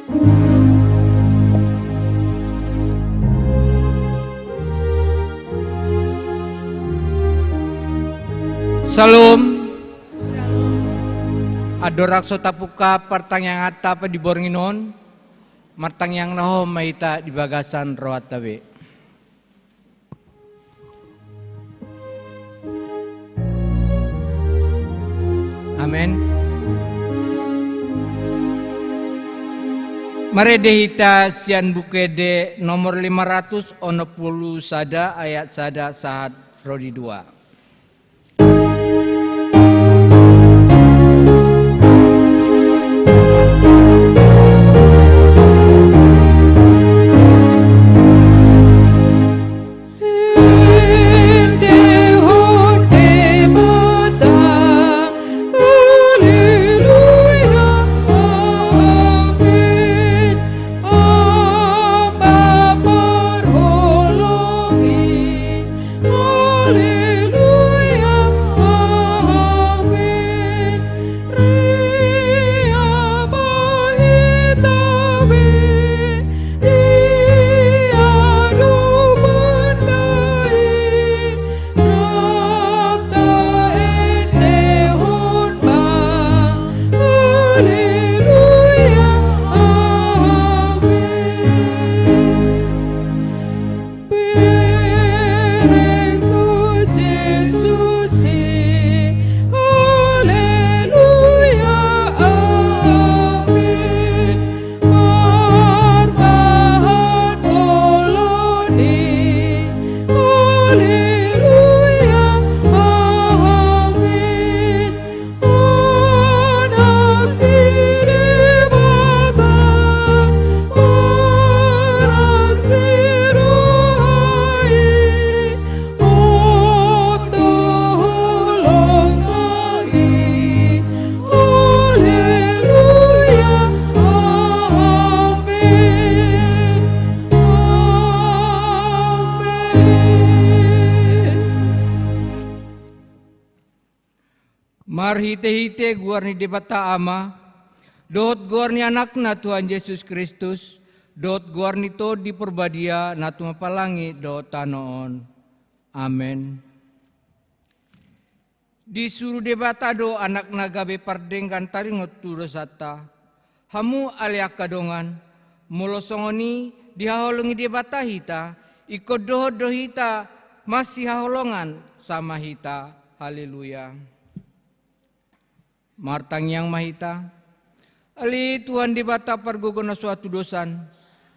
Salam. Adorak so tapuka partang yang ata pa di Bornginon, martang yang naho maita di bagasan roat tabe. Amen. Mare dehita sian bukede nomor 510 sada ayat sada sahat rodi 2. Marhite-hite guarni debata ama, dot guarni anakna Tuhan Yesus Kristus, dot guarni to di perbadia natu mapalangi dot tanoon. Amen. Disuruh debata do anak nagabe pardengkan taringot turosata, hamu aliak kadongan, mulosongoni dihaholongi debata hita, ikut doho hita masih haholongan sama hita. Haleluya. Martang yang mahita, ali Tuhan debata pargogona suatu dosan,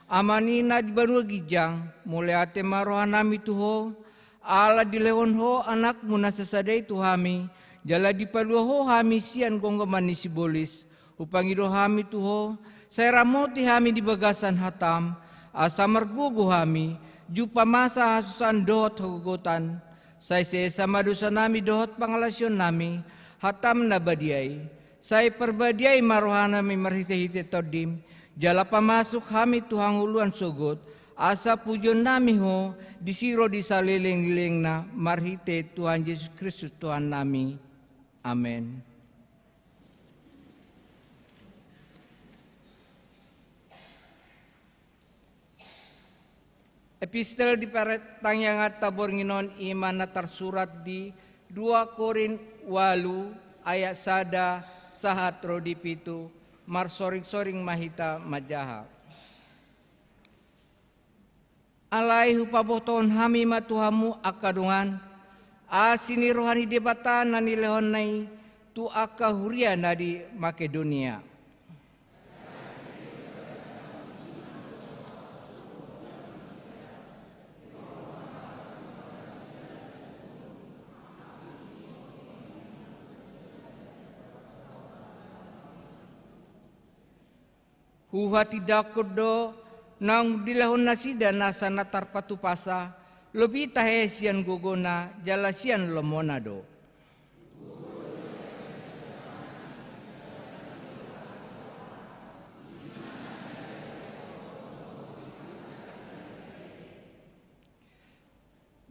amani na di banua gijang, mulai ate marohanami tuho, ala dilehon ho anak muna sesadai tuhami, jala di padua ho hami sian gonggo manisi bolis, upangido hami tuho, saya ramoti hami di bagasan hatam, asa margugu hami, jupa masa hasusan dohot hogotan, saya sama dosa nami dohot pangalasyon nami, hatam nabadiai, saya perbadiai marohanami marhite-hite todim, jala pamasuk hami tuhang uluan sogot, asa pujon nami ho, disiro disaliling-liling na marhite Tuhan Yesus Kristus Tuhan nami. Amen. Epistel di paretang yang Bornginon iman tersurat di 2 Korin 8 ayat sada sahat rodi pitu marsoring-soring mahita majaha. Alai hupaboton hami matuhamu akadungan asini rohani debata nani lehonai tu akahuria nadi Makedonia. Huha tidak kodo nang dilahon nasida nasa natar patu pasa lebih tahe sian gogona jala sian lomonado.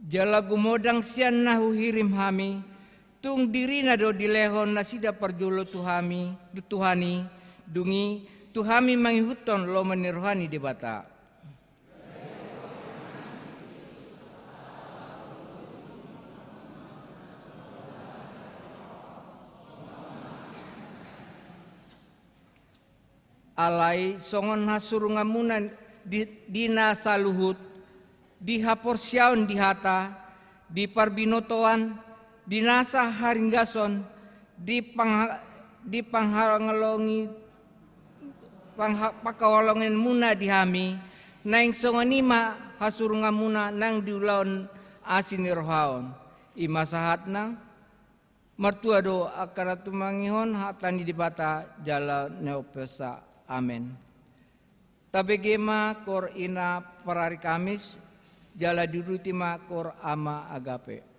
Jala gumodang sian nahu hirim hami tung diri nado dilehon nasida perjolo tuhami tuhani dungi Tuhami mangihuton lo menirohani di bata. Alai songon hasurungamunan dina saluhut, di haporsiaon di hata, di parbinotoan, di nasa haringgason, di panghalongi pakawalongin muna dihami, naing songonima hasurungamuna nang diulaon asini rohaon. Ima sahatna mertua do akaratu mangihon hatani di bata jala neopesa. Amin. Tabegema kor ina parari Kamis jala dirutima kor ama agape.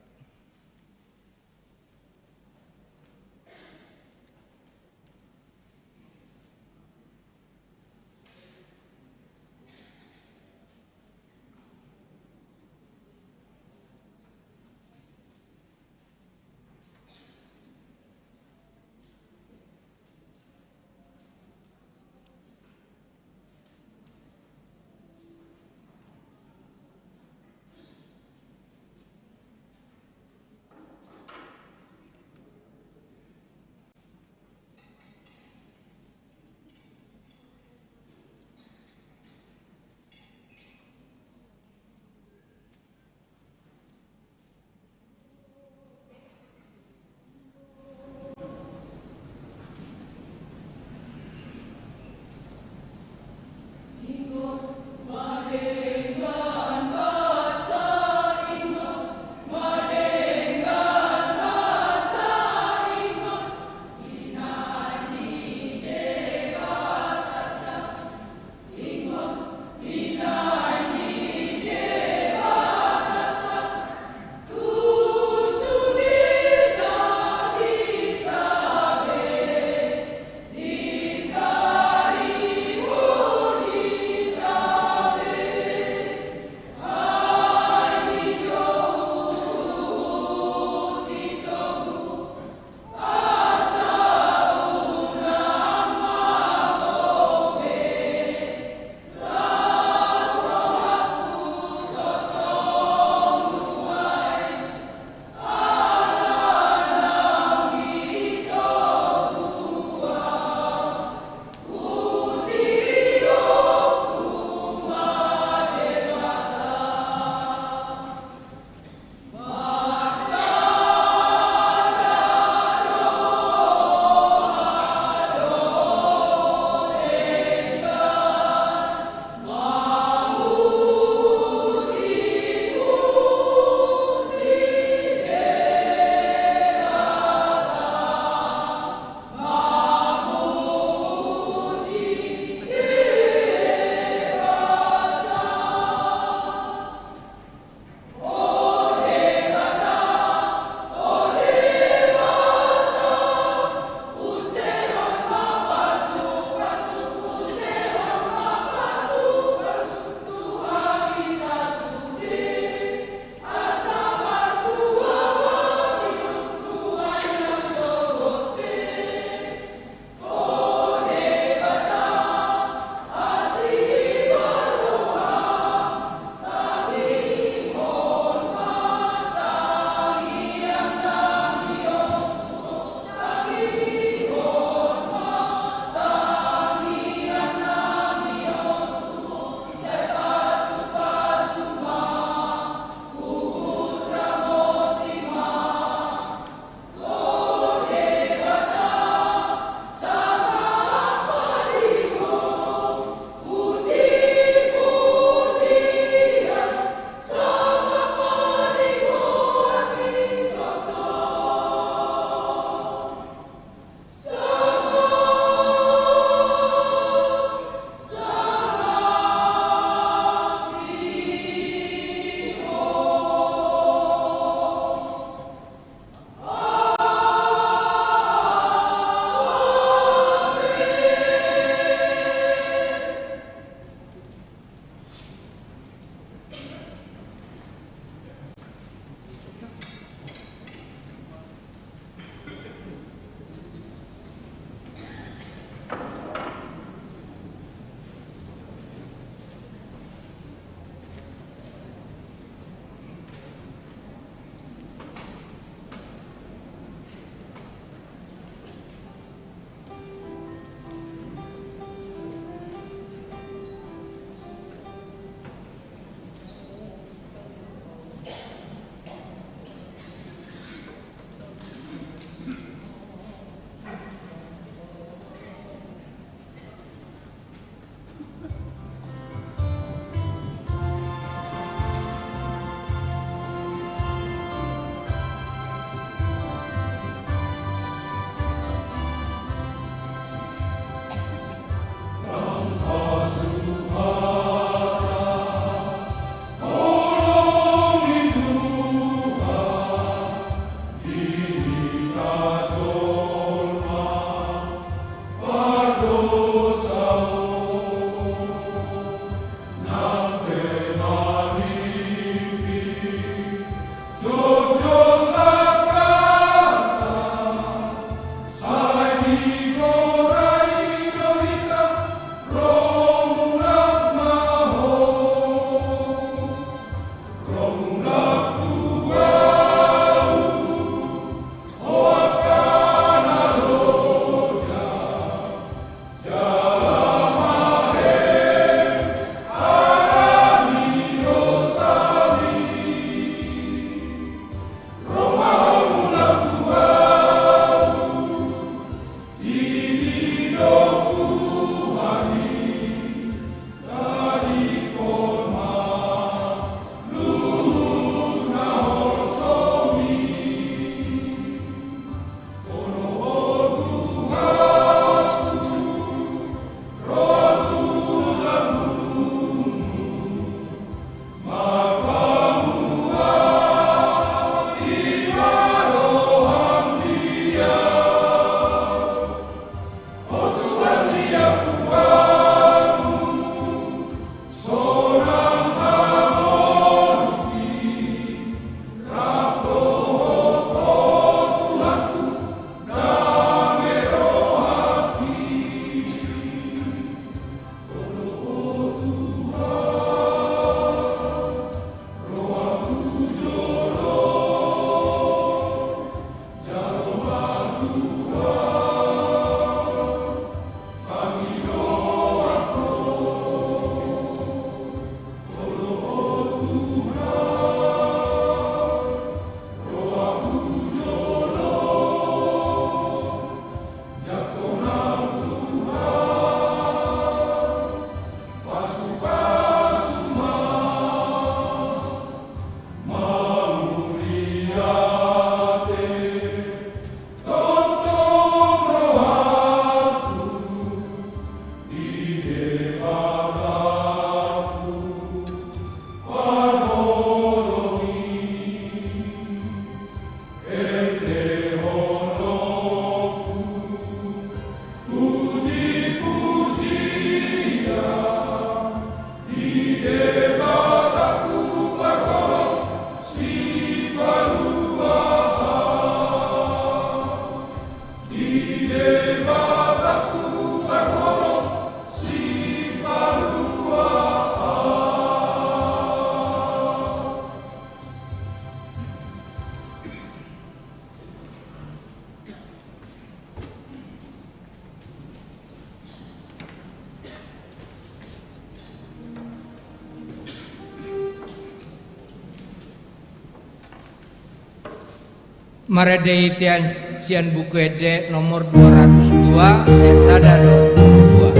Maredei tian sian buku ede nomor 202 sada 22.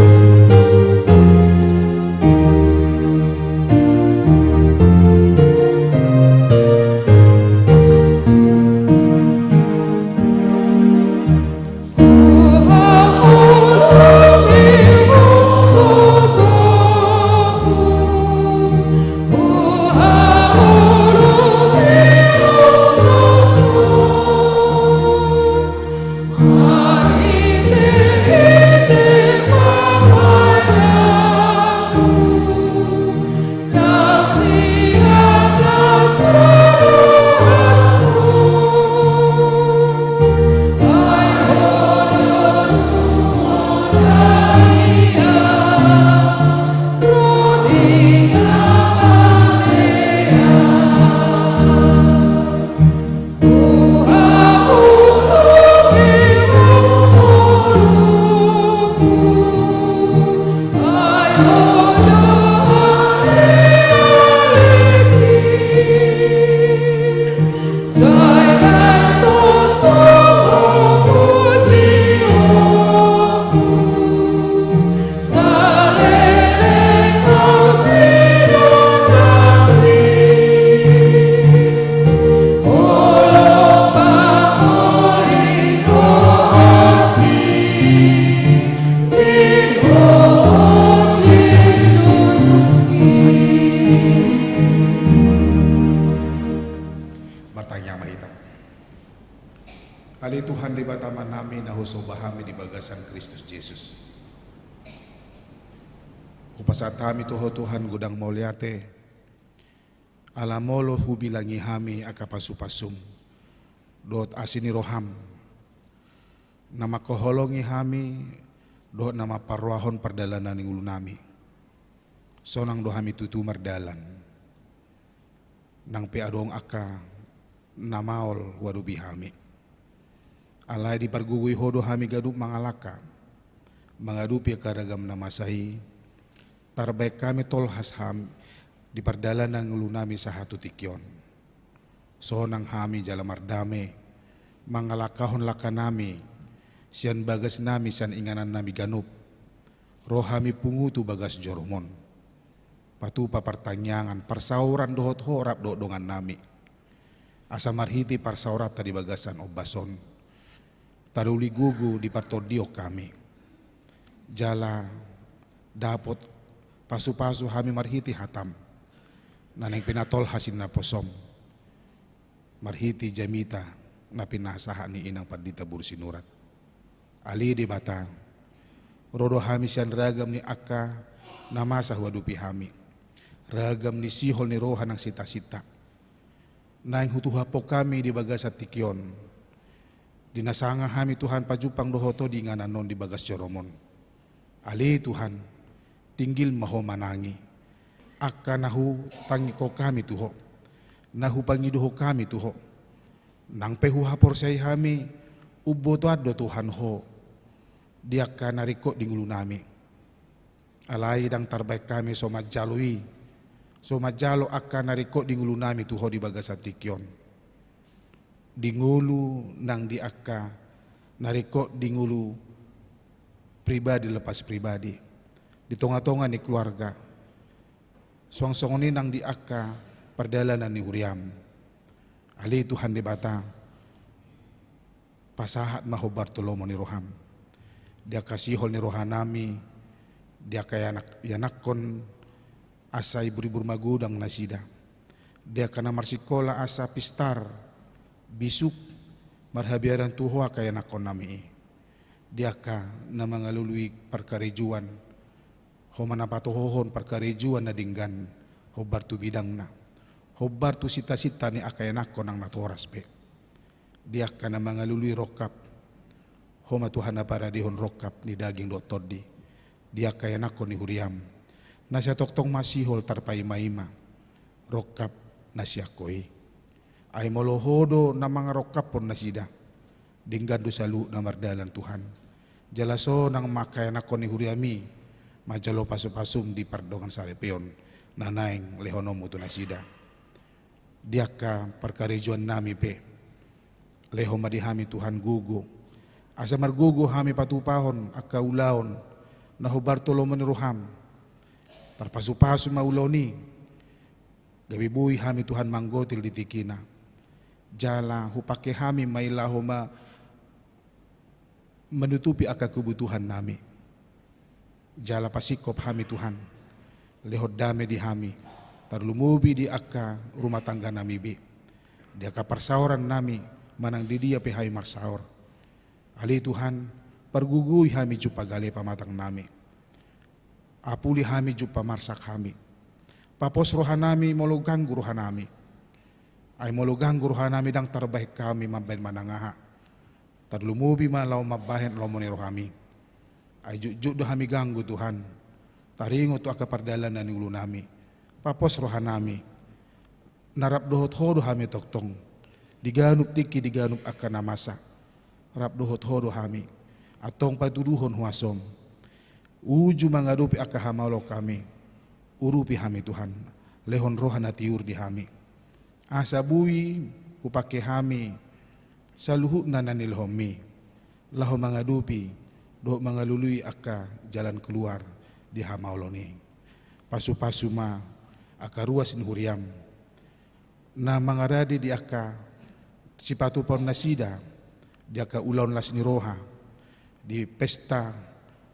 Ali Tuhan di bataman nami na huso bahami di bagasan Kristus Jesus. Upasat kami tuho Tuhan gudang mauliate, alamolo hubilangi hami akapasupasum, dot asini roham, nama koholongi hami, dot nama parwahon perdalanan ng ulo nami. Sonang dohami tutu mardalan, nang piadong aka namaol wadubi hami. Alay di pargugoy hodo hami gadup mangalaka, mangadupi karagam na masahi, tarbay kami tolhas ham di pardalan ng ulo nami sa hatutikyon. So nang hami jalamardame, mangalakahon laka nami, siyan bagas nami san inganan nami ganup, rohami pungutu bagas joromon. Patu papartanyangan, parsauran dohot horap dodongan nami. Asa marhiti parsaurat tadi bagasan obason. Taruli gugu di partodio kami. Jala dapot pasu-pasu hami marhiti hatam. Naneng pinatol hasin na posom. Marhiti jamita na pinasahan ni inang padita bursinurat. Ali di bata. Rodo hami siyan ragam ni akka namasa wadupi hami. Ragam ni sihol ni rohan ng sita-sita. Naing hutuhapo kami di bagasat tikyon. Dinasanga hami Tuhan pajupang dohoto di ngananon di bagas joromon. Ali Tuhan, tinggil maho manangi. Akka nahu tangi ko kami tuho. Nahu pangiduho kami tuho. Nang pehu hapor say hami, uboto addo Tuhan ho. Diakka nariko di ngulu nami. Alay dang tarbay kami so majalui. So majalo akka nariko di ngulu nami tuho di bagas atikyon. Dingulu nang diakka nariko dingulu pribadi lepas pribadi di tonga-tonga ni keluarga suang-songoni nang diakka perdalanan ni huriam. Ali Tuhan di bata pasahat maho Bartolomo ni roham dia kasihol ni rohanami dia kaya yanakon asa ibu-ibu magudang nasida dia kana marsikola asa pistar bisuk marhabiaran tuho kaya nakon nami. Dia ka na mga lului parkarejuan. Ho manapatohohon parkarejuan na dinggan. Hobar tu bidang na. Hobar tu sita-sita ni akaya nakon ang natoras pe. Dia ka na mga lului rokap. Ho matuhan na para dihon rokap ni daging dotodi. Dia kaya nakon ni huriam. Nasya toktong masihol tarpay maima. Rokap na siya koy. Ay molohodo na mga rokapon na sida. Dinggan do salu na mardalan Tuhan. Jalaso nang makaya nako ni huriami. Majalo paso-pasum di pardongan sa repeon. Nanaing lehonom uto na sida. Diaka parkarejuan nami pe. leho madihami Tuhan gugu. Asa margugu hami patupahon aka ulaon naho Bartolomeo ni Roham. Parpasu-pasu mauloni. Gabi bui hami Tuhan manggotil di tikina. Jala hupake hami mailaho menutupi aka kebutuhan nami. Jala pasikop hami Tuhan. Leho dame di hami. Tarlumubi di aka rumah tangga nami bi. Di aka persauran nami manang di dia pihai marsaur. Ali Tuhan pergugui hami jupa gale pamatang nami. Apuli hami jupa marsak hami. Papos rohanami molo ganggu rohanami. Ay molo ganggu rohanami dang terbaik kami maben manangaha. Tarlumubi malau mabahen lomoni rohami. Ay jujuk do hami ganggu Tuhan. Taringo tu aka pardalanan ni ulu nami. Papos rohanami. Narap dohot hodo hami toktong. Diganup tiki diganup aka namasa. Rap dohot hodo hami. Atong patuduhon huasom. Uju mangadupi aka hamalo kami. Urupi hami Tuhan. Lehon rohana tiur di hami. Asa bui upake hami. Saluhut na nanilhomi. Laho mangadupi. Doh mangalului aka jalan keluar di hamauloni. Pasu-pasu ma aka ruas ni huriam. Na mangaradi di aka sipatu pon nasida. Di aka ulaun las ni roha. Di pesta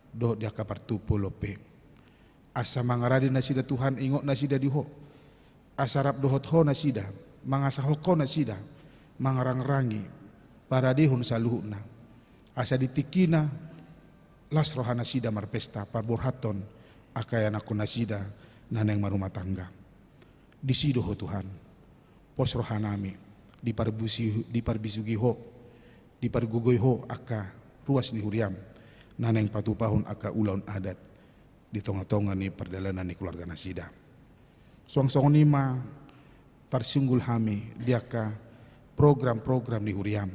doh di aka partupo lope. Asa mangaradi nasida Tuhan ingot nasida diho. Asa rap dohot ho nasida. Mangasa hoko nasida. Mangarang-rangi. Para dihun saluhuna. Asa ditikina. Las rohana sida marpesta parborhaton. Akayan aku nasida. Naneng marumah tangga. Disido ho Tuhan. Pos rohanami. Diparbisugi ho. Dipargugoy ho aka ruas ni huriam. Naneng patupahon aka ulaun adat. Di tonga-tonga ni perdalanan ni keluarga nasida. Song-song nima tarsunggul hami diaka program-program ni huriam.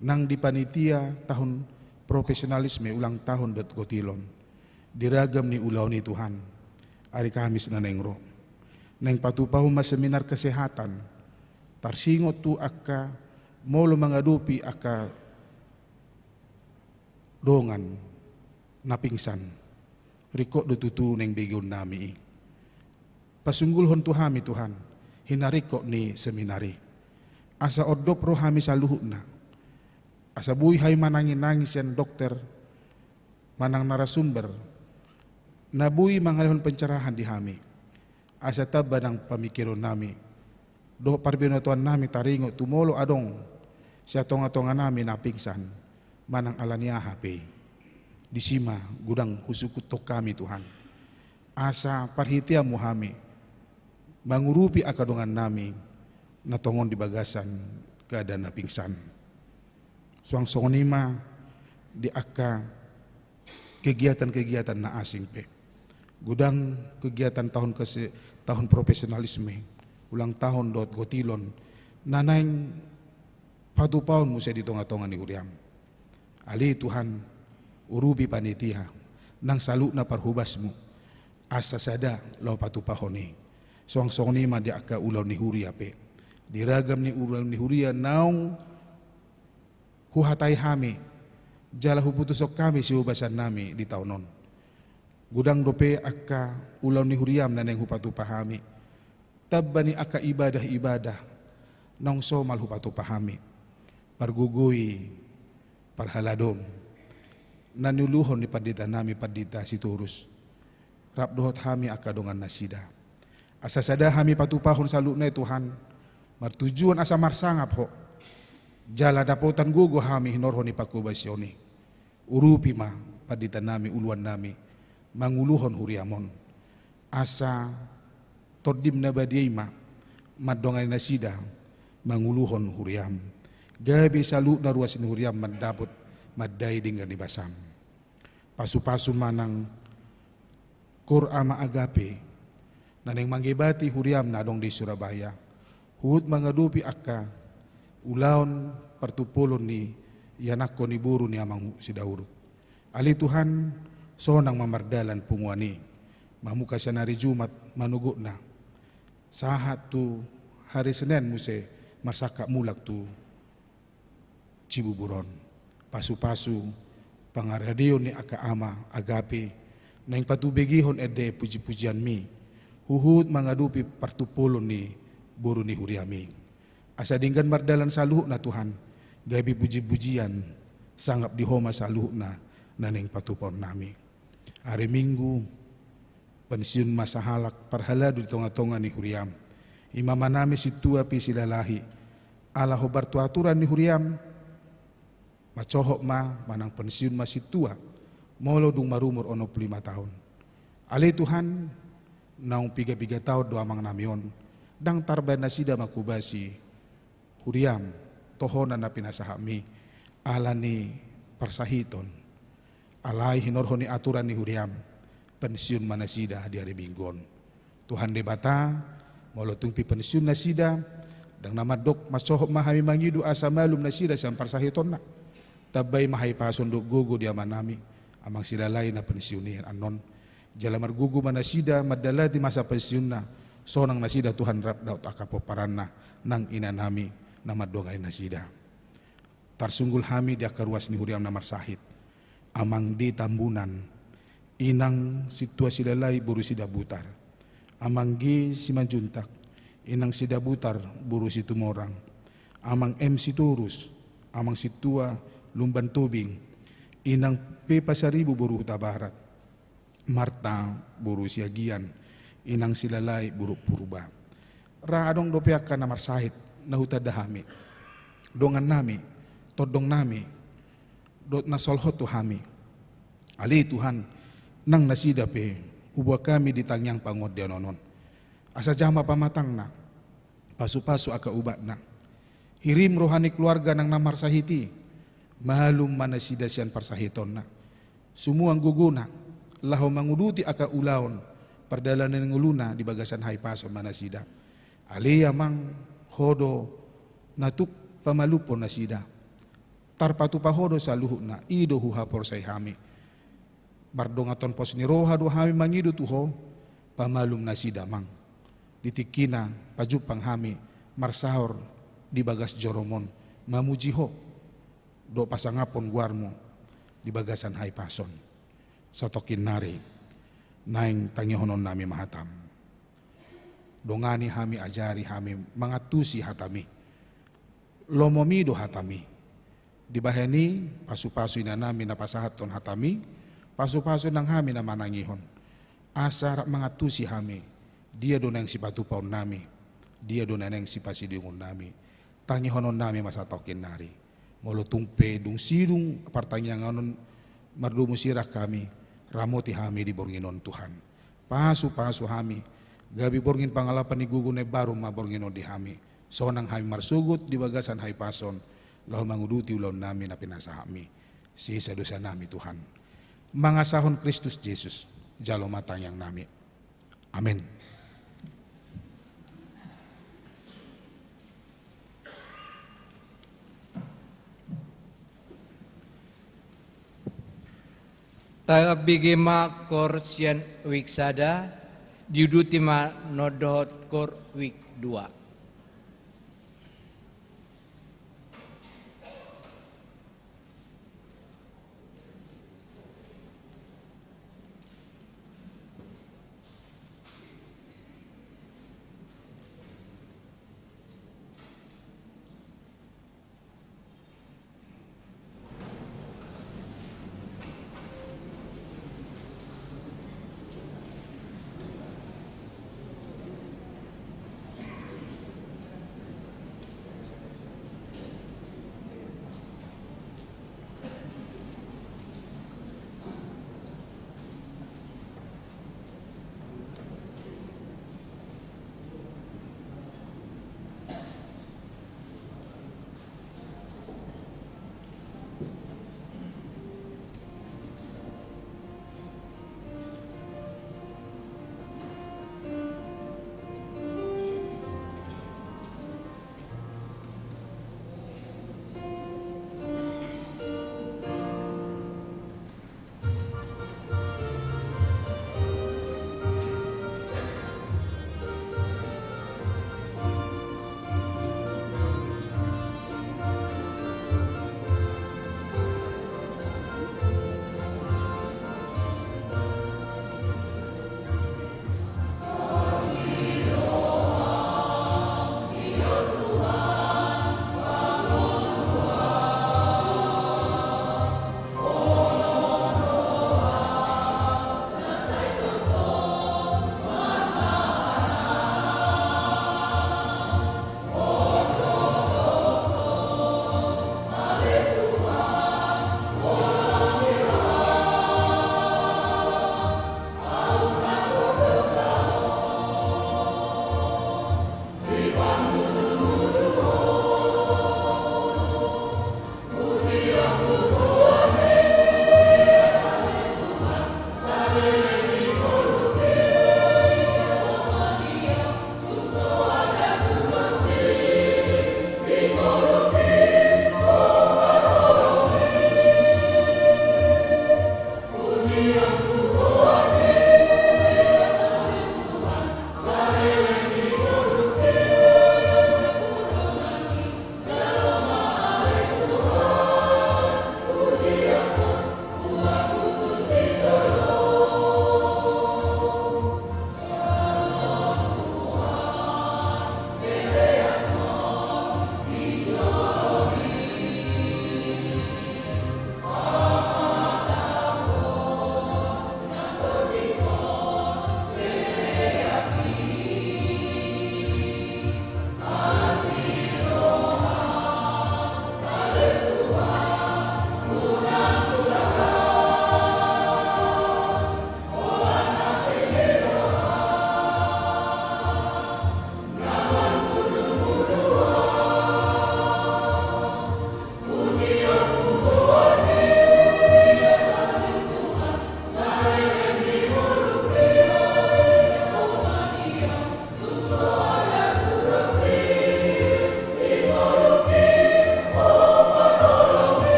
Nang di panitia tahun profesionalisme ulang tahun dot gotilon. Diragam ni ulau ni Tuhan. Ari Kamis na nengro. Neng patupahon mas seminar kesehatan. Tarsingot tu aka molo mangadupi aka dongan napingsan. Riko do tutu neng begon nami. Pasunggulhon tu hami Tuhan. Hinariko ni seminari. Asa odop roh hami saluhut na. Asa bui hay manangin-nangis yan dokter. Manang narasumber. Nabui mangalihon pencerahan di hami. Asa taba ng pamikiron nami. Do parbinotuan nami taringo tumolo adong. Siya tonga-tonga nami napingsan. Manang alania hape. Disima gudang husukutok kami Tuhan. Asa parhitiamu hami. Mangurupi akadongan nami. Natongon di bagasan keadaan napingsan. Suang songonima di aka kegiatan-kegiatan na asing pe. Gudang kegiatan tahun profesionalisme. Ulang tahun dot gotilon. Nanaing patupahon mo siya di tonga-tonga ni huriam. Ali Tuhan. Urubi panitia nang salu na parhubasmu asa sada law patupahoni song ni ma di aka ulaw ni huria pe diragam ni ulaw ni huria naong huhatay hami jala huputusok kami si hubasan nami di taunon gudang dope aka ulaw ni huriam na neng hupatupahami tabba ni aka ibadah nang somal hupatupahami pargugoy parhaladom nanuluhon ni padita nami padita si turus. Rap dohot hami akadongan nasida. Asa sada hami patupahon sa luna Tuhan. Martujuan asa marsangap ho. Jala dapotan gugo hami hinorho ni pakubasyoni. Urupi ma padita nami uluan nami. Manguluhon huriamon. Asa todim na badiyay ma. Madongan nasida. Manguluhon huriam. Gabi salu na ruasin huriam mandapot. Maday dengan dibasam. Pasu-pasu manang Qur'ama agape naneng manggibati huriam nadong di Surabaya. Huut mangadupi aka ulaon pertupulon ni yanakko ni buru ni amang sidauruk. Ali Tuhan sonang mamardalan punguani. Mamuka siya nari Jumat manugot na. Sahat tu hari Senin muse marsaka mulak tu Cibuburon, pasu-pasu, pangaradio ni aka ama, agape, na yung patubigihon ede puji-pujian mi, huhut mangadupi partupulon ni buru ni huriami. Asa dinggan mardalan sa luho na Tuhan, gabi puji-pujian, sangap di homa sa luho na naneng patupon nami. Hari Minggu, pensiun masahalak parhalado di tonga-tonga ni huriam. Imama nami si tua pi silalahi, ala hobar tuaturan ni huriam, macohok manang pensiun masih tua, molo dung marumur ono 5 tahun. Ali Tuhan, naung 3 tahun doa mang namion, dang tarban nasida makubasi, huriam, tohonan na pinasahami, ala ni parsahiton, alay hinorhoni aturan ni huriam, pensiun manasida di hari Minggon. Tuhan debata, molo tungpi pensiun nasida, dang nama dok macohok mahami mangidu asa malum nasida sang parsahiton na. Tabay mahay pason do gugu di aman nami, amang sila lain na pensiunian anon. Jalamar gugu manasida madala di masa pensiun na, sonang nasida Tuhan rap daut akapoparan na nang ina nami na madongay nasida. Tarsunggul hami di akaruas ni huriam na marsahit, amang di tambunan, inang situasi lalay buru sida butar, amang gi si manjuntak, inang sida butar buru si tumorang, amang MC turus, amang situa lumban tubing, inang pepa saribu buru huta barat, Marta buru siagian, inang silalay buru purba. Raadong dopiak ka na marsahit na huta dahami, dongan nami, todong nami, dot na solhot tu hami. Ali Tuhan, nang nasida pe, ubwa kami di tangyang pangod di anonon. Asa jama pamatang na, pasu-pasu aka ubat na. Hirim rohani keluarga nang namarsahiti, mahalum manasida sian parsahiton na. Sumuang guguna, laho manguduti aka ulaon, pardalanan ng uluna di bagasan haipason manasida. Aliya mang hodo natuk pamalupon nasida. Tarpatu pahodo sa luhut na, ido huhapor say hami. Mardongaton pos ni roha do hami mangido tuho, pamalum nasida mang. Ditikina, pajupang hami, marsahor di bagas joromon, mamujiho. Do pasangapon guarmo di bagasan haipason sa tokin nari naing tangihonon nami mahatam. Dongani hami ajari hami mangatusi hatami, lomomido hatami. Di bahani pasu-pasu ina nami na pasahaton hatami, pasu-pasu nang hami na manangihon. Asar mangatusi hami, dia do nang sipatupaon nami, dia do nang sipasidiungon nami. Tangihonon nami masatokin nari. Molo tungpe dung sirung pertanyaan mardumu sirah kami ramoti hami di bornginon Tuhan. Pasu-pasu hami gabi borngin pangalapan ni gugune baru ma bornginon di hami. Sonang hami marsugut di bagasan haipason lahu manguduti ulon nami na pinasahami. Sisa dosa nami Tuhan. Mangasahon Kristus Yesus jalo matang yang nami. Amin. Tabigima kor sian wik sada, diudutima nodohot kor wik 2.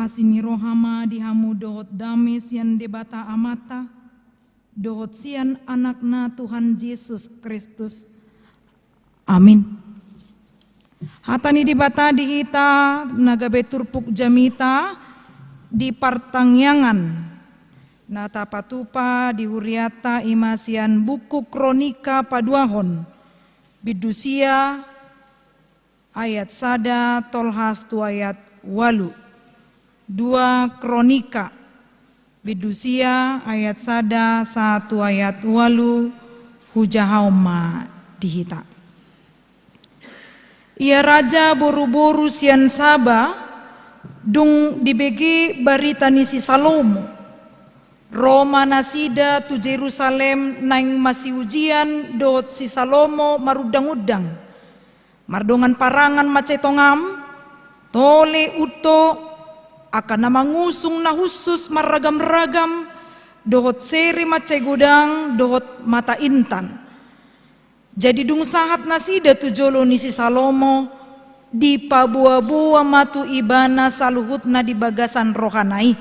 Asini rohama dihamu dohot dames yang debata amata, dohot sian anakna Tuhan Yesus Kristus. Amin. Hatani dibata dihita nagabe turpuk jamita di partangyangan. Nata patupa di huriata imasian buku kronika paduahon. Bidusia ayat 1 tolhas tu ayat 8. 2 Kronika Bidusia ayat 1 ayat 8 hujahauma dihita. Ia raja boru-boru sian Saba dung dibegi barita nisi Salomo. Roma nasida tu Jerusalem naing masih ujian dot si Salomo marudang-udang. Mardongan parangan macetongam tole uto akan namangusung na khusus maragam-ragam dohot seri macegudang dohot mata intan. Jadi dung sahat nasida tu jolo nisi Salomo di pabua-bua matu ibana saluhutna di bagasan rohanai.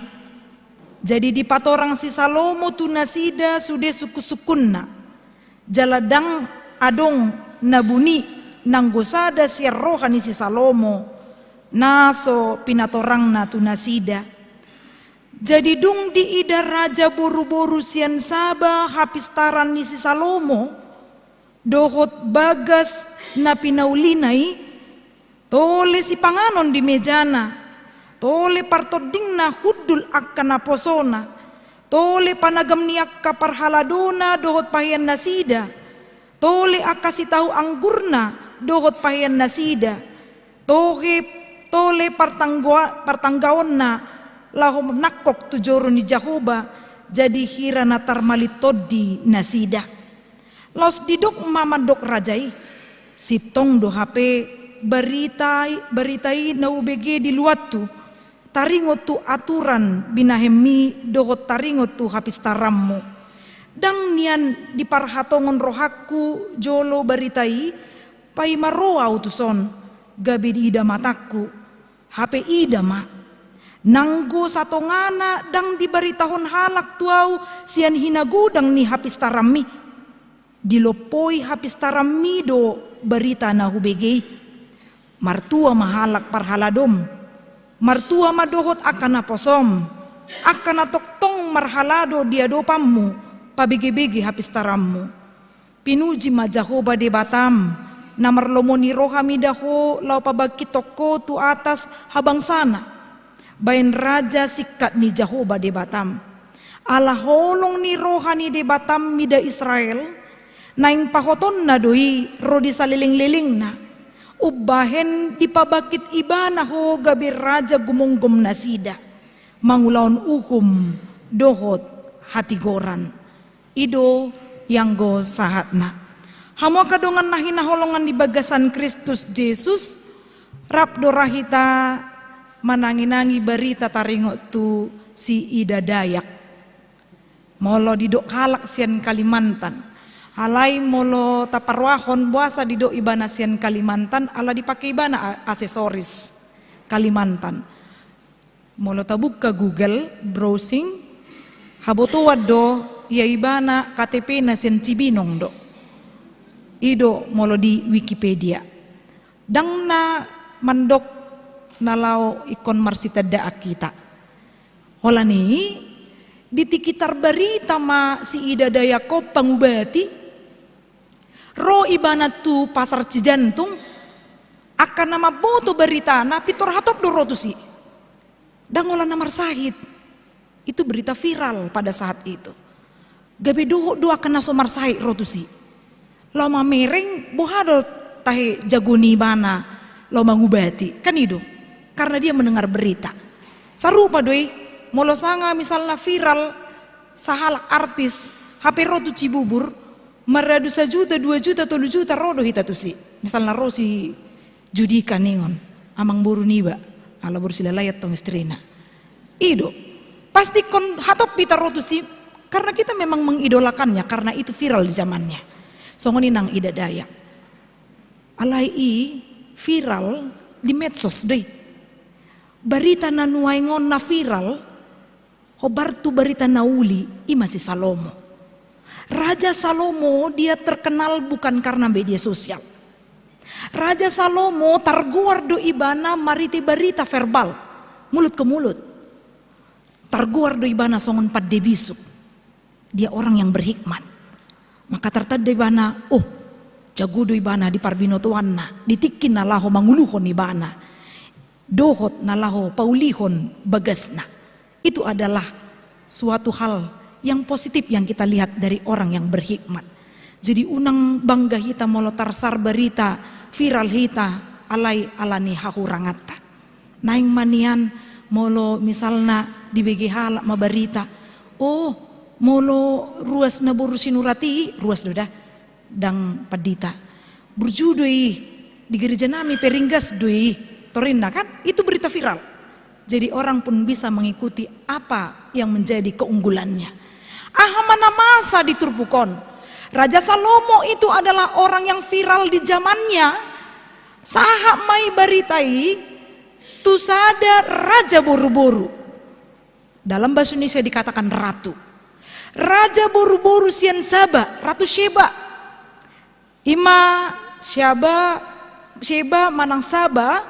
Jadi di patorang si Salomo tu nasida sude suku-sukunna. Jaladang adong nabuni nanggosada si rohani si Salomo. Naso pinatorang na tu nasida. Jadi dung di ida raja boru-boru sian Saba hapistaran ni si Salomo. Dohot bagas na pinaulinai tole si panganon di mejana, tole partoding na hudul akka posona, tole panagam ni akka parhaladona dohot pahian nasida, tole akka si tahu anggurna dohot pahian nasida, tole partanggaon na lahom nakok tujoro ni Jahoba jadi hira natar malitodi nasida. Los didok mamadok rajai sitong do HP beritai na UBG di luatu taringot tu aturan binahemi dohot taringot tu hapistarammu dang nian di parhatongon rohaku jolo beritai pai maroa utuson gabi di ida mataku HP ida ma nanggo satongana dang di baritahon halak tuau sian hinagudang ni hapistarami dilopoi hapistarami do berita na hubege martua mahalak parhaladom martua madohot akan naposom akan natoktong marhalado dia dopammu pabege-bege hapistarammu pinuji majahoba de batam namarlomoni rohami daho lau pabaki toko tu atas habang sana bain raja sikat ni Jahoba de batam ala holong ni rohani de batam mida Israel naing pahoton na doi rodi saliling-liling na ubahen dipabakit ibana ho gabi raja gumonggom nasida mangulaon ukum dohot hatigoran ido yang go sahatna hamo kadongan nahinaholongan di bagasan Kristus Yesus rap dorahita manangi-nangi berita taringot tu si Ida Dayak molo didok halak sian Kalimantan halai molo taparwahon buasa di do ibana sian Kalimantan ala dipakai ibana aksesoris Kalimantan molo tabuka Google browsing haboto wado ya ibana KTP na sian Cibinong do ido molo di Wikipedia dang na mandok nalau ikon marsita da kita holani di tikitar berita ma si Ida Dayako pangubati ro ibana tu pasar Cijantung akan nama boto berita na pitor hatop do rotusi dangola namar sahid itu berita viral pada saat itu gabe do akan nasomar sahid rotusi lama mereng bohado tahe jagoni bana lo mangubati kan itu karena dia mendengar berita sarupa doi molo sanga misalnya viral sahalak artis HP rotu Cibubur maradu 1 juta 2 juta 3 juta rodo hita tusi misalnya rosi judika ningon amang buru niba ala buru silalayat tong istrina ido pasti kon hatop pita rodo si karena kita memang mengidolakannya karena itu viral di zamannya songoni nang Ida Dayak alai viral di medsos deh berita nanuaingon na viral hobar tu berita nauli masih Salomo Raja Salomo dia terkenal bukan karena media sosial. Raja Salomo targuar do ibana mariti berita verbal, mulut ke mulut. Targuar do ibana songon pad debisuk. Dia orang yang berhikmat. Maka tertad ibana, jagudo ibana di parbinotoanna, ditikin na laho manguluhon ibana, dohot na laho paulihon bagasna. Itu adalah suatu hal yang positif yang kita lihat dari orang yang berhikmat. Jadi unang bangga hita molo tarsar berita viral hita alai alani hahurangata. Naing manian molo misalna di BGH mabarita, oh molo ruas na borusinurati, ruas doda dang padita berjudui di gereja nami peringgas dui torinna kan, itu berita viral. Jadi orang pun bisa mengikuti apa yang menjadi keunggulannya. Ahamana masa di Turbukon, Raja Salomo itu adalah orang yang viral di zamannya. Sahak mai baritai tu sada raja boru-boru. Dalam bahasa Indonesia dikatakan ratu. Raja boru-boru sian Saba, Ratu Sheba. Ima Sheba manang Saba,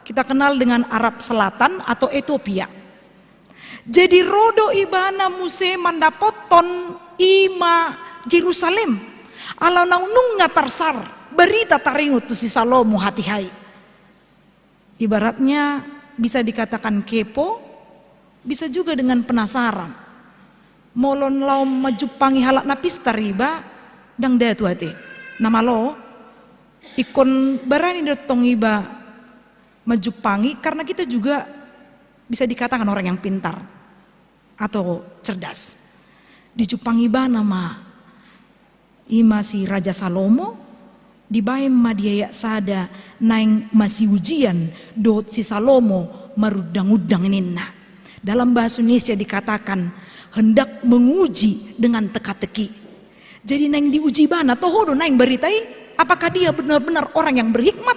kita kenal dengan Arab Selatan atau Ethiopia. Jadi rodo ibana muse mandapoton ima Jerusalem. Ala naunung ngatarsar berita taringut tu si Salomo hati hai. Ibaratnya bisa dikatakan kepo, bisa juga dengan penasaran. Molon lau majupangi halak napis tariba dang daya tu hati. Nama lo ikon barani datong iba majupangi karena kita juga bisa dikatakan orang yang pintar atau cerdas. Di Jepang iba nama ima si Raja Salomo di baem madiaya sada naing masih ujian dot si Salomo marudang-udang ninna. Dalam bahasa Indonesia dikatakan hendak menguji dengan teka-teki. Jadi naing diuji bana tohodo naing beritai apakah dia benar-benar orang yang berhikmat.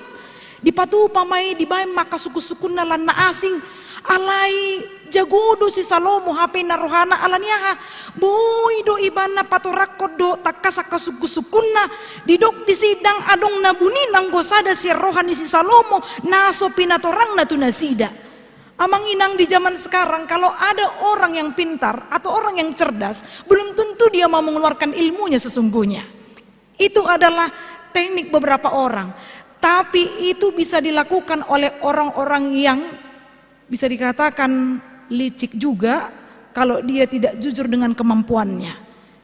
Dipatu pamai di baem maka suku-sukuna lan na asing alai jagodo si Salomo hape narohana alaniaha boy do ibana patorakod do takasaka suku-sukuna didok di sidang adong nabuni nang gosada si rohani si Salomo naso pinatorang na tunasida. Amang inang di zaman sekarang kalau ada orang yang pintar atau orang yang cerdas belum tentu dia mau mengeluarkan ilmunya sesungguhnya. Itu adalah teknik beberapa orang, tapi itu bisa dilakukan oleh orang-orang yang bisa dikatakan licik juga kalau dia tidak jujur dengan kemampuannya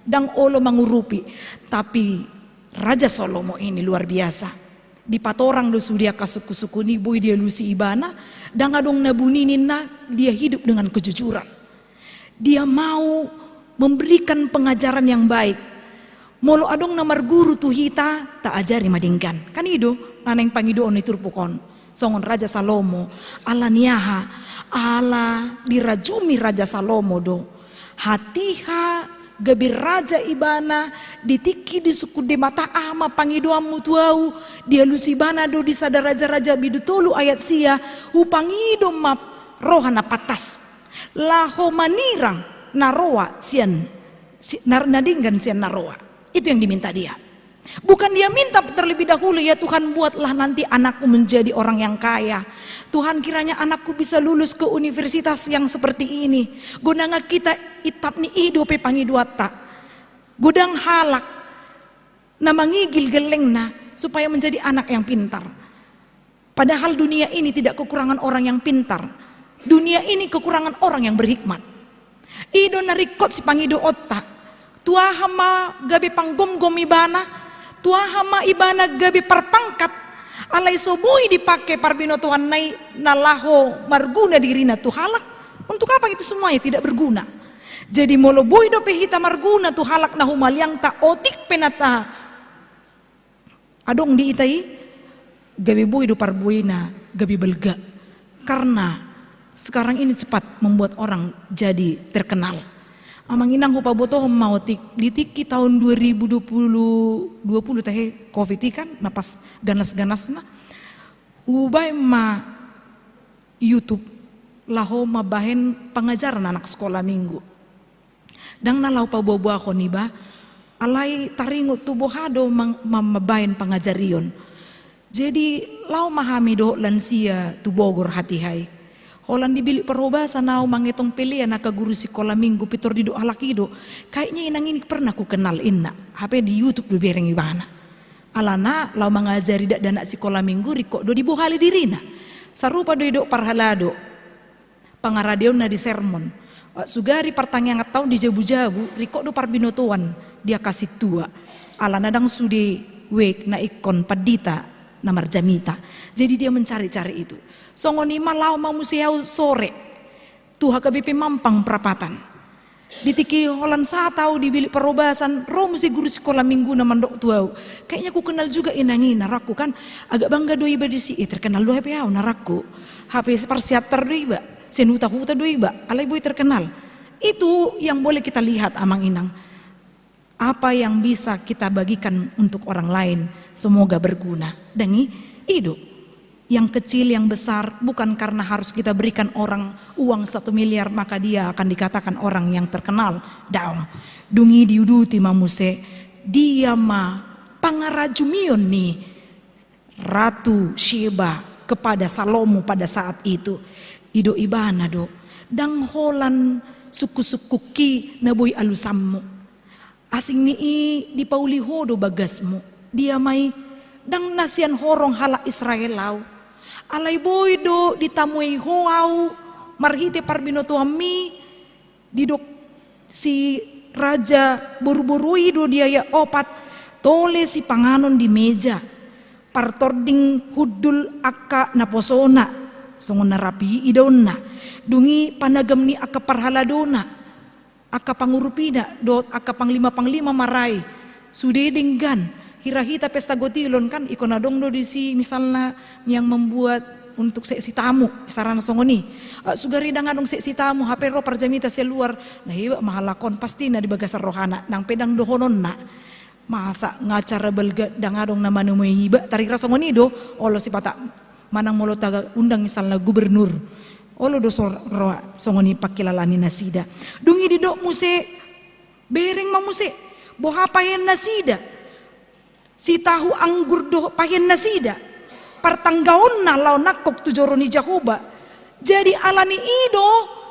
dan olo mengurupi. Tapi Raja Salomo ini luar biasa. Di patorang do sudia kasuku-suku ni boy dia lusi ibana dan adong nabuninina dia hidup dengan kejujuran. Dia mau memberikan pengajaran yang baik. Molo adong namar guru tu hita tak ajari madingkan. Kan ido naneng pangido on iturpukon. Songon Raja Salomo ala niaha ala dirajumi Raja Salomo do hatiha gabi raja ibana ditiki di suku de mata ama pangidoa mutuau dia lusibana do di sada raja-raja bidutolu ayat sia hupangido map rohana patas laho manirang naroa sian nadinggan sian naroa. Itu yang diminta dia. Bukan dia minta terlebih dahulu, ya Tuhan buatlah nanti anakku menjadi orang yang kaya. Tuhan kiranya anakku bisa lulus ke universitas yang seperti ini. Godanga kita itap ni idope pangiduata. Godang halak na mangigil geleng na supaya menjadi anak yang pintar. Padahal dunia ini tidak kekurangan orang yang pintar. Dunia ini kekurangan orang yang berhikmat. Ido narikot si pangido otak. Tuahama gabi panggom-gom ibana. Tuahama ibana gabi perpangkat alai sobui dipakai parbino Tuhan nai nalaho marguna dirina tuhalak. Untuk apa itu semuanya tidak berguna. Jadi molo bui do pehita marguna tuhalak na humaliang ta otik penata adong di itai gabi bui do parbuina gabi belga. Karena sekarang ini cepat membuat orang jadi terkenal. Amang inang hupa boto mautik ditiki tahun 2020 teh Covid kan napas ganas-ganas na ubay ma YouTube laho mabahen pengajaran anak sekolah minggu dang nalau pa bobo ako niba alai taringot tubo hado mabahen pengajarion jadi lau mahami do lansia tubogor hati hai Holan dibili perobasa nao mangetong pilihan naka guru sekolah minggu pitor di do alakido. Kayaknya inang ini pernah ku kenal inna. HP di YouTube do bereng ibana. alana lau mengajari dak dana sekolah minggu riko do dibohali dirina sarupa do idok parhalado pangaradeon na di sermon sugari pertanyaan atau di jabu-jabu riko do parbinotoan dia kasih tua alana dang sude wek na ikon padita na marjamita. Jadi dia mencari-cari itu songonima lau mau musiau sore tuha KBP Mampang perapatan ditiki holan sa tahu di bilik perobasan roh musi guru sekolah minggu na mandok tuau kayaknya ku kenal juga inangi naraku kan agak bangga doi iba di si terkenal doi HP naraku HP persiater doi iba senuta huta doi iba alai boy terkenal. Itu yang boleh kita lihat amang inang, apa yang bisa kita bagikan untuk orang lain semoga berguna. Dangi hidup yang kecil yang besar bukan karena harus kita berikan orang uang 1 miliar maka dia akan dikatakan orang yang terkenal. Daung dungi diuduti mamuse dia ma pangarajumion nih Ratu Sheba kepada Salomo pada saat itu. Ido ibana do dang holan suku-suku ki naboy alusammu asing nii di pauli hodo bagasmu dia mai dang nasian horong hala Israel lau alai boy do ditamui hoau marhite parbinoto ami didok si raja buru-burui do dia ya opat tole si panganon di meja partording hudul akka naposona songon narapi idonna dungi panagam ni akka parhaladona akka pangurupina dot akka panglima marai sude denggan hirahita pesta gotilon kan ikonadong do di si misalnya yang membuat untuk seksi tamu sarana songoni sugari dangadong seksi tamu HP ro parjamita luar nah iba mahalakon pasti na di bagasar rohana nang pedang dohonon na masa ngacara belga dangadong nama nemu iba tarira songoni do olo si pata manang molo taga undang misalnya gubernur olo do songoni pakilalani nasida dungi di dok muse bereng mamuse bohapayen nasida si tahu anggur do pahen nasida partanggaon na lau nakok tujoroni jahoba jadi alani ido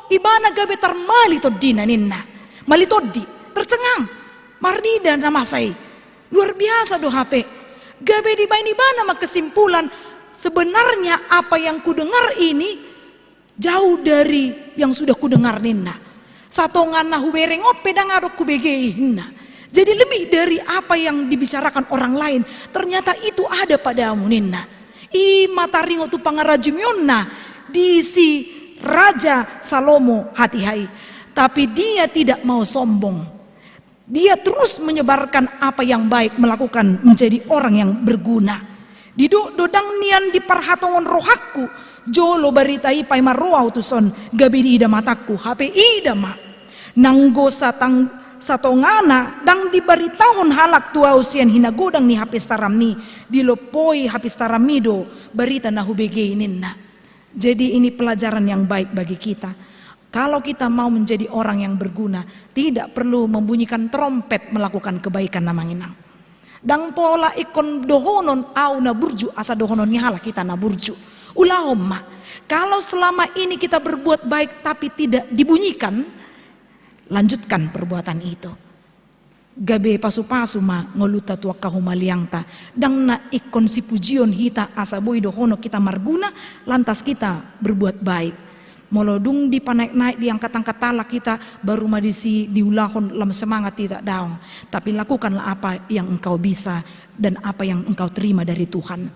ibana gabe termali todina ninna mali toddi tercengang marnida namasai luar biasa do HP gabe di baini bana mak kesimpulan sebenarnya apa yang kudengar ini jauh dari yang sudah kudengar ninna satongan nahu bereng ope dangadok kubegeihinna. Jadi lebih dari apa yang dibicarakan orang lain, ternyata itu ada padamu ninna. I mataringo tu pangarajimionna di si Raja Salomo hati-hai. Tapi dia tidak mau sombong. Dia terus menyebarkan apa yang baik, melakukan menjadi orang yang berguna. Diduk dodang nian di parhatongon rohaku, jolo baritai pai marroa utuson gabidi ida mataku, HP ida ma. Nanggo satongana dang dibaritahon halak tua usian hinagodang ni hapis taramni dilopoi hapis taramido barita na hubege ninna. Jadi ini pelajaran yang baik bagi kita. Kalau kita mau menjadi orang yang berguna, tidak perlu membunyikan trompet melakukan kebaikan namanginang. Dang pola ikon dohonon au na burju asa dohonon ni halak kita na burju. Ulahomma. Kalau selama ini kita berbuat baik tapi tidak dibunyikan, lanjutkan perbuatan itu. Gabe pasu-pasu ma ngoluta tua kahumaliangta dang na ikon si pujion hita asa boy dohono kita marguna lantas kita berbuat baik. Molodung di panaik-naik di angkat-angkat talak kita baru madisi diulahon lam semangat tidak daung. Tapi lakukanlah apa yang engkau bisa dan apa yang engkau terima dari Tuhan.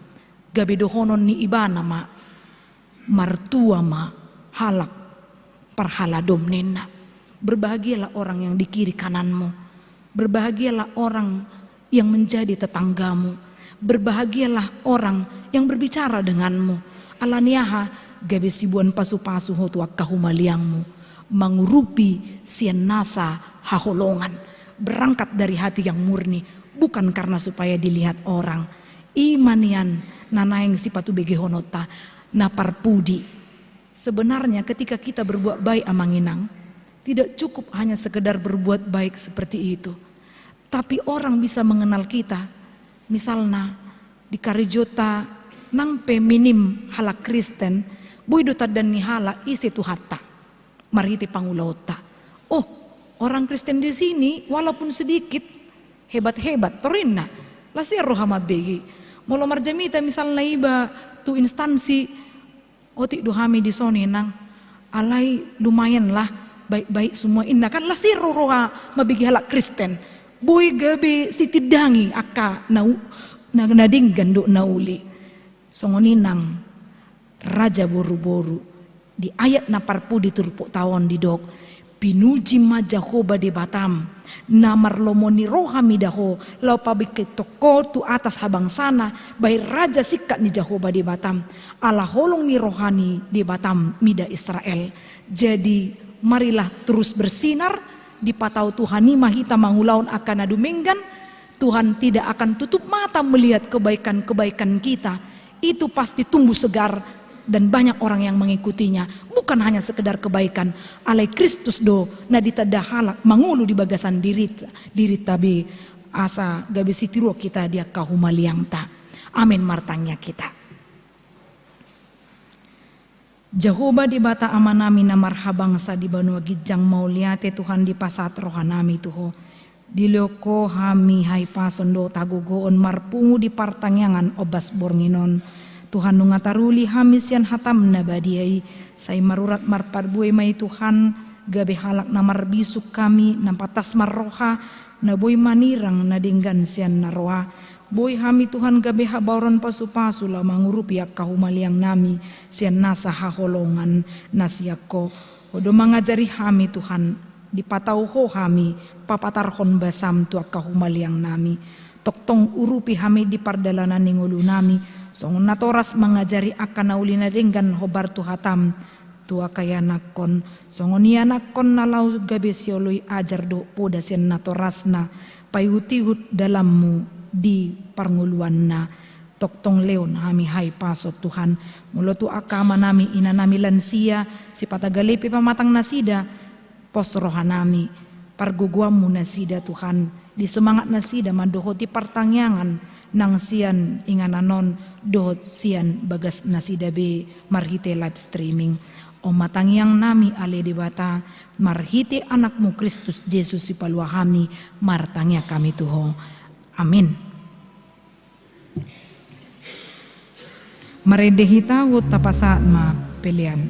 Gabe dohonon ni ibana ma martua ma halak parhaladom nena. Berbahagialah orang yang di kiri kananmu. Berbahagialah orang yang menjadi tetanggamu. Berbahagialah orang yang berbicara denganmu. Alaniaha gabe sibuan pasu-pasu hotu kahumaliangmu. Mengurupi sian nasa haholongan. Berangkat dari hati yang murni. Bukan karena supaya dilihat orang. Imanian nanaeng sipatu bege honota. Naparpudi. Sebenarnya ketika kita berbuat baik amanginang, tidak cukup hanya sekedar berbuat baik seperti itu. Tapi orang bisa mengenal kita. Misalnya di Karijota nangpe minim hala Kristen, boydota dan nihala isi tu hatta. Marhiti pangulauta. Oh, orang Kristen di sini walaupun sedikit hebat-hebat torinna. Lasir roh hamat begi. Molo marjamita misalnya iba tu instansi otik duhami di soni nang alai lumayan lah baik-baik semua inna kan lasir roha mabigi halak Kristen. Boy gabe sitidangi aka nading ganduk nauli. Songoni nang raja boru-boru di ayat na parpu di turpuk tawon di dok pinuji majahoba di Batam namar lomoni rohami daho lau pabike toko tu atas habang sana bayi raja sikat ni Jahoba di Batam ala holong ni rohani di Batam mida Israel. Jadi marilah terus bersinar di patau Tuhan ni mahita mangulaun akan adu menggan. Tuhan tidak akan tutup mata melihat kebaikan-kebaikan kita. Itu pasti tumbuh segar dan banyak orang yang mengikutinya. Bukan hanya sekedar kebaikan. Alai Kristus do nadita dahalak mangulu di bagasan diri tabi asa gabe sitiro kita dia kahumaliangta. Amin martangnya kita. Jahoba di bata amanami na marhabangsa di banua gijang mauliate Tuhan di pasat rohanami tuho. Diloko hami hai pasondo tagogoon marpungu di partangyangan obas bornginon. Tuhan nungataruli hami sian hatam na badiai. Say marurat marparbuay may Tuhan gabe halak na marbisuk kami nampatas marroha na boy manirang na dinggan sian naroha. Boy hami Tuhan gabe habaron pasu-pasu la mangurupiak kahumaliang nami sian nasa haholongan nasiyako. Odo mangajari hami Tuhan di patauho hami papatarhon basam tuak kahumaliang nami. Toktong urupi hami di pardalanan ningulu nami. Songon natoras mengajari akan naulina denggan hobar tu hatam tua kaya nakon. Songon ia nakon nalau gabe sioloi ajar do poda sian natorasna payutihut dalammu di parnguluan na. Toktong leon hami hai pasot Tuhan. Mulo tu akama nami ina nami lansia si patagalepi pamatang nasida pos rohanami parguguamu nasida Tuhan di semangat nasida mandohoti partangyangan nang sian ingananon dohot sian bagas nasida be marhite live streaming o matangyang nami ale di bata marhite anakmu Kristus Yesus si paluahami martangya kami tuho. Amin. Maredehita hut tapasaat ma pilihan.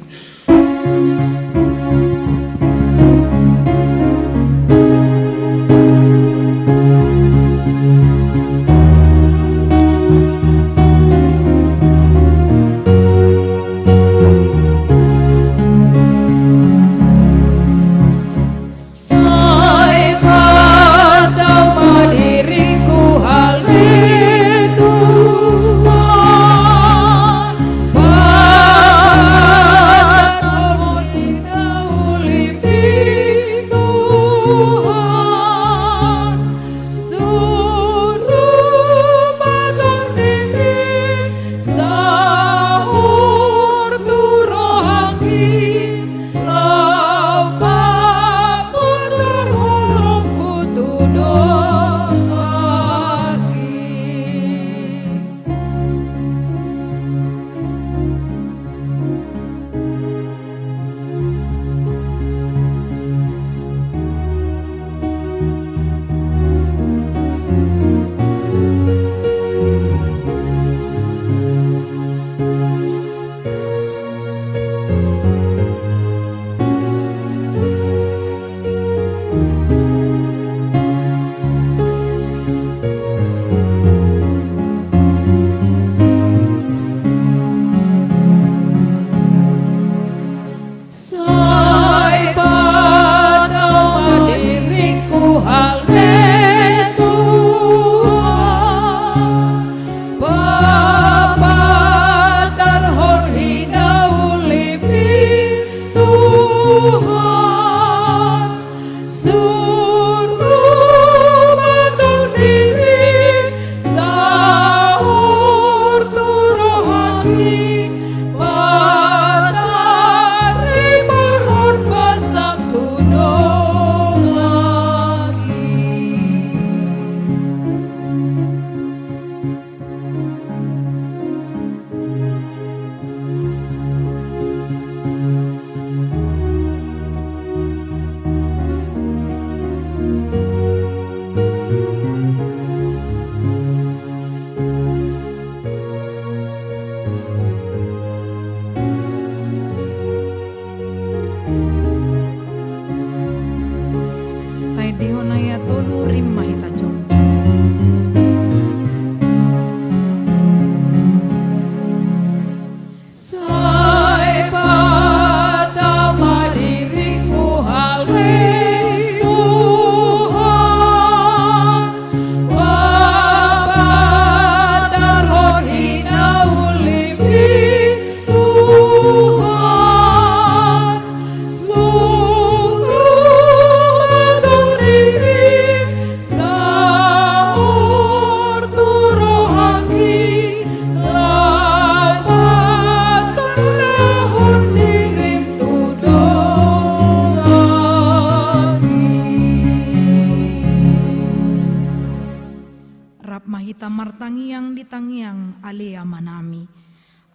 tangiang alea manami.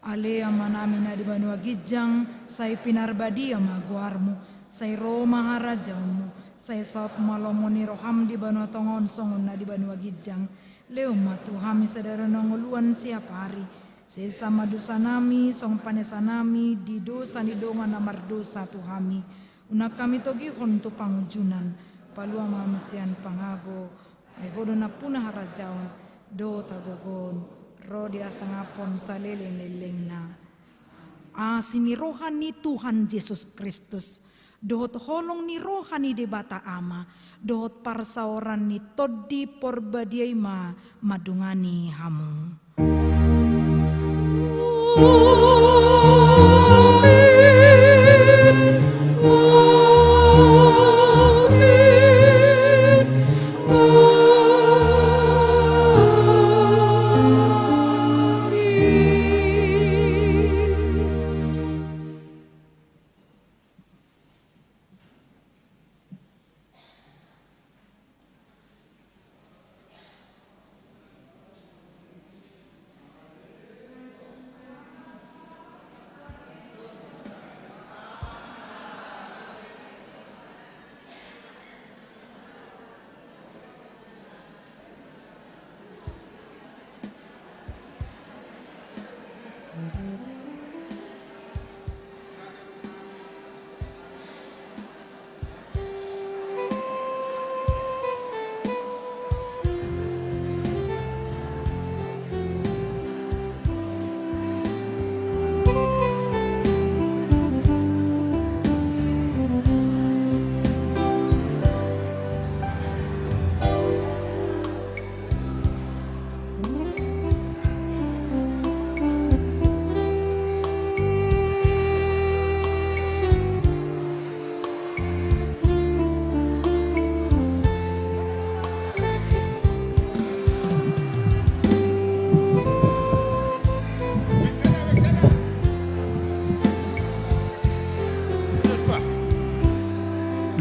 Alea manami na di Banua Gijang, say pinarbadia maguarmu, say Roma harajamu, say saat malamu ni roham di Banua Tongon songon na di Banua Gijang, leo matu hami sadara nongoluan siap hari, sesama dosa nami, song panesanami, di dosa ni dongan namar dosa tu hami, unak kami togi hontu pangujunan, paluang mamisian pangago, ay hodo na punah harajaon, do tagogon, rodia sangapon sa leleng-leleng na. Sini rohani Tuhan Yesus Kristus. Dohot holong ni rohani de bata ama. Dohot parsaoran ni todi porbadiay madungani hamu.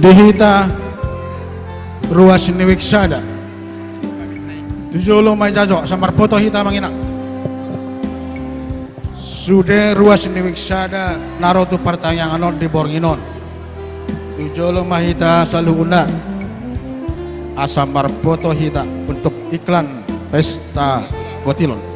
Dihita ruas niwiksada tujolo may jajo samar foto hita mangina sude ruas niwiksada narotu pertanyaan di bornginon tujolo mahita saluguna asamar foto hita untuk iklan pesta botilon.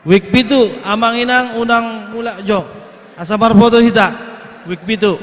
Wik pitu amang inang unang mula jo asamar foto hita wik pitu